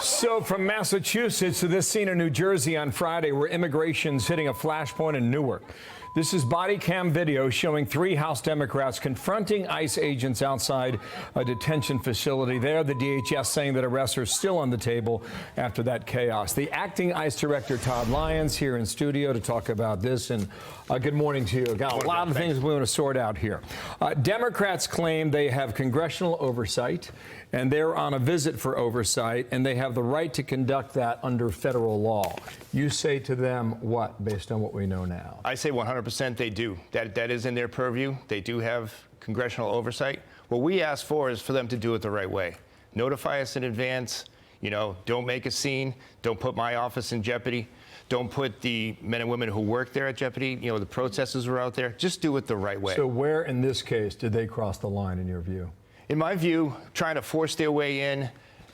So from Massachusetts to this scene in New Jersey on Friday where immigration's hitting a flashpoint in Newark. This is body cam video showing 3 House Democrats confronting ICE agents outside a detention facility there. The DHS saying that arrests are still on the table after that chaos. The acting ICE director, Todd Lyons, here in studio to talk about this. And good morning to you. Got a lot of things we want to sort out here. Democrats claim they have congressional oversight, and they're on a visit for oversight, and they have the right to conduct that under federal law. You say to them what, based on what we know now? I say 100% they do. That is in their purview. They do have congressional oversight. What we ask for is for them to do it the right way. Notify us in advance. You know, don't make a scene. Don't put my office in jeopardy. Don't put the men and women who work there at jeopardy. You know, the protesters were out there. Just do it the right way. So where in this case did they cross the line in your view? In my view, trying to force their way in,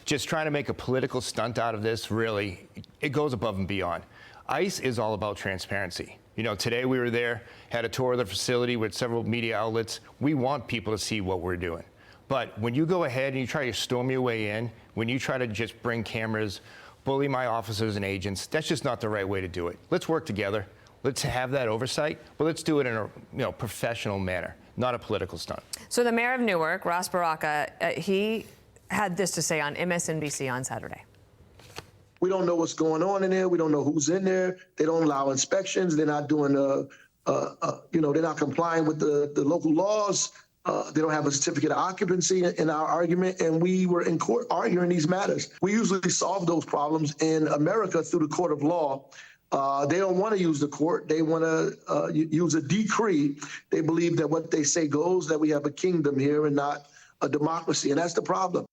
just trying to make a political stunt out of this, really, it goes above and beyond. ICE is all about transparency. You know, today we were there, had a tour of the facility with several media outlets. We want people to see what we're doing. But when you go ahead and you try to storm your way in, when you try to just bring cameras, bully my officers and agents, that's just not the right way to do it. Let's work together. Let's have that oversight, but let's do it in a professional manner, not a political stunt. So the mayor of Newark, Ross Baraka, he had this to say on MSNBC on Saturday. We don't know what's going on in there. We don't know who's in there. They don't allow inspections. They're not doing, they're not complying with the local laws. They don't have a certificate of occupancy in our argument. And we were in court arguing these matters. We usually solve those problems in America through the court of law. They don't want to use the court. They want to use a decree. They believe that what they say goes, that we have a kingdom here and not a democracy. And that's the problem.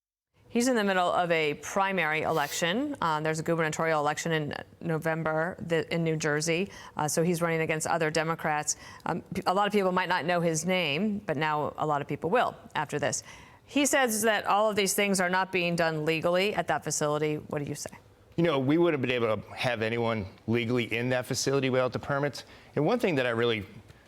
He's in the middle of a primary election. There's a gubernatorial election in November in New Jersey. So he's running against other Democrats. A lot of people might not know his name, but now a lot of people will after this. He says that all of these things are not being done legally at that facility. What do you say? You know, we wouldn't have been able to have anyone legally in that facility without the permits. And one thing that I really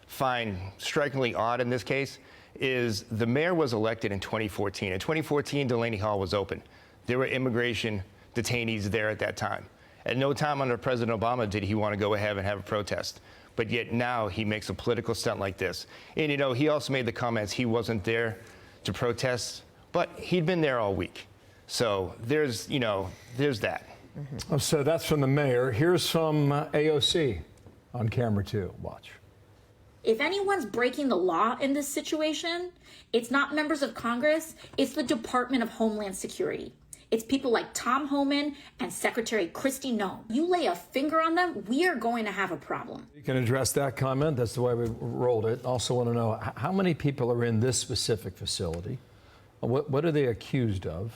find strikingly odd in this case is the mayor was elected in 2014. In 2014, Delaney Hall was open. There were immigration detainees there at that time. At no time under President Obama did he want to go ahead and have a protest. But yet now he makes a political stunt like this. And, you know, he also made the comments he wasn't there to protest, but he'd been there all week. So there's that. Mm-hmm. So that's from the mayor. Here's some AOC on camera too. Watch. If anyone's breaking the law in this situation, it's not members of Congress, it's the Department of Homeland Security. It's people like Tom Homan and Secretary Kristi Noem. You lay a finger on them, we are going to have a problem. You can address that comment. That's the way we rolled it. Also want to know how many people are in this specific facility? What are they accused of?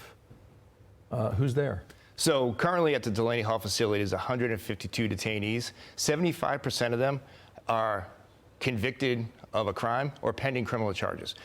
Who's there? So currently at the Delaney Hall facility is 152 detainees. 75% of them are convicted of a crime or pending criminal charges.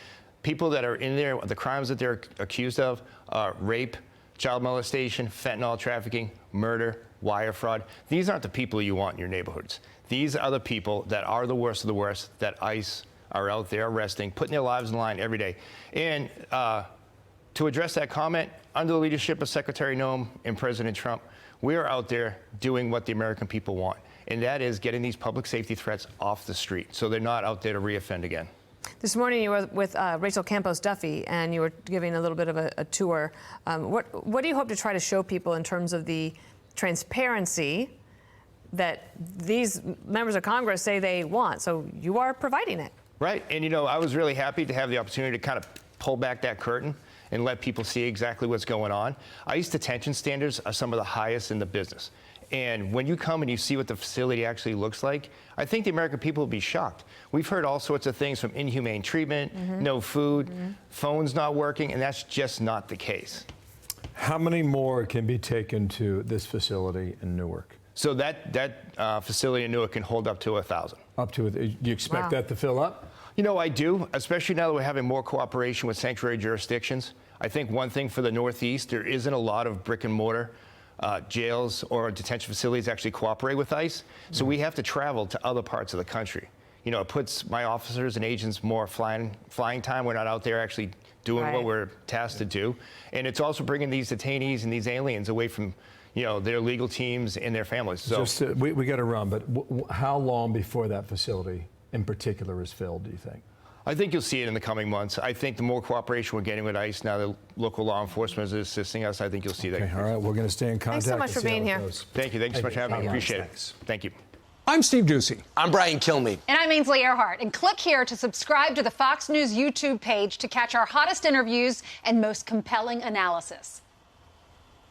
People that are in there, the crimes that they're accused of are rape, child molestation, fentanyl trafficking, murder, wire fraud. These aren't the people you want in your neighborhoods. These are the people that are the worst of the worst that ICE are out there arresting, putting their lives in line every day. And to address that comment, under the leadership of Secretary Noem and President Trump, we are out there doing what the American people want, and that is getting these public safety threats off the street so they're not out there to reoffend again. This morning you were with Rachel Campos Duffy, and you were giving a little bit of a tour. What do you hope to try to show people in terms of the transparency that these members of Congress say they want? So you are providing it. Right, and you know, I was really happy to have the opportunity to kind of pull back that curtain and let people see exactly what's going on. ICE detention standards are some of the highest in the business. And when you come and you see what the facility actually looks like, I think the American people will be shocked. We've heard all sorts of things from inhumane treatment, no food, phones not working, and that's just not the case. How many more can be taken to this facility in Newark? So that facility in Newark can hold up to 1,000. Up to, do you expect that to fill up? You know, I do, especially now that we're having more cooperation with sanctuary jurisdictions. I think one thing for the Northeast, there isn't a lot of brick and mortar jails or detention facilities actually cooperate with ICE. So we have to travel to other parts of the country. You know, it puts my officers and agents more flying time. We're not out there actually doing what we're tasked to do. And it's also bringing these detainees and these aliens away from, you know, their legal teams and their families. So we got to run, but how long before that facility in particular is filled, do you think? I think you'll see it in the coming months. I think the more cooperation we're getting with ICE now that local law enforcement is assisting us, I think you'll see that. Okay, all right, we're going to stay in contact. Thanks so much for being here. Thank you. Thanks so much for having me. Appreciate it. Thank you. I'm Steve Ducey. I'm Brian Kilmeade. And I'm Ainsley Earhart. And click here to subscribe to the Fox News YouTube page to catch our hottest interviews and most compelling analysis.